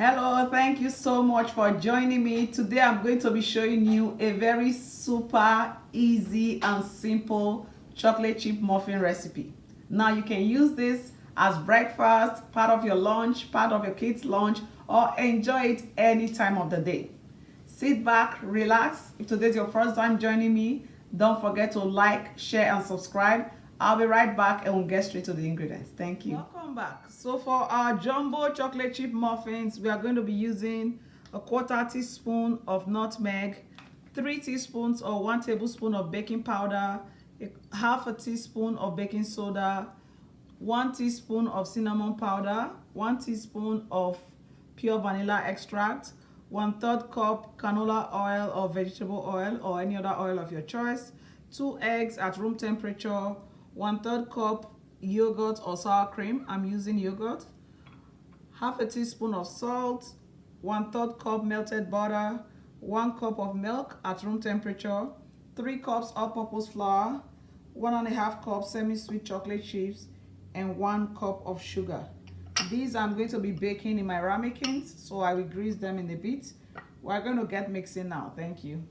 Hello, thank you so much for joining me. Today I'm going to be showing you a very super easy and simple chocolate chip muffin recipe. Now you can use this as breakfast, part of your lunch, part of your kids' lunch, or enjoy it any time of the day. Sit back, relax. If today's your first time joining me, don't forget to like, share, and subscribe. I'll be right back and we'll get straight to the ingredients. Thank you. Welcome back. So for our jumbo chocolate chip muffins, we are going to be using a 1/4 teaspoon of nutmeg, 3 teaspoons or 1 tablespoon of baking powder, half a teaspoon of baking soda, 1 teaspoon of cinnamon powder, 1 teaspoon of pure vanilla extract, 1/3 cup canola oil or vegetable oil or any other oil of your choice, 2 eggs at room temperature, 1/3 cup yogurt or sour cream. I'm using yogurt, half a teaspoon of salt, 1/3 cup melted butter, 1 cup of milk at room temperature, 3 cups all-purpose flour, 1.5 cups semi-sweet chocolate chips, and 1 cup of sugar. These I'm going to be baking in my ramekins, so I will grease them in a bit. We're going to get mixing now. Thank you.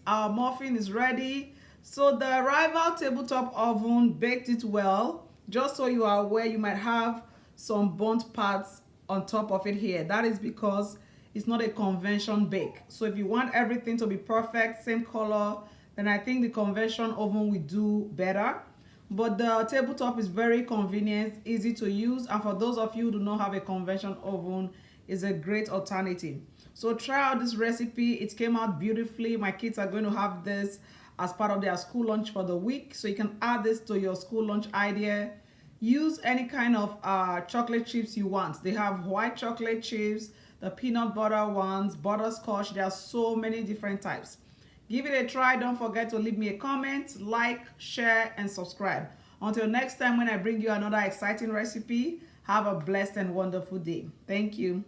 Our muffin is ready. So the rival tabletop oven baked it well. Just so you are aware, you might have some burnt parts on top of it here. That is because it's not a convention bake. So if you want everything to be perfect, same color, then I think the convention oven will do better. But the tabletop is very convenient, easy to use, and for those of you who do not have a convention oven, is a great alternative. So try out this recipe. It came out beautifully. My kids are going to have this as part of their school lunch for the week. So you can add this to your school lunch idea. Use any kind of chocolate chips you want. They have white chocolate chips, the peanut butter ones, butterscotch. There are so many different types. Give it a try. Don't forget to leave me a comment, like, share, and subscribe. Until next time when I bring you another exciting recipe, have a blessed and wonderful day. Thank you.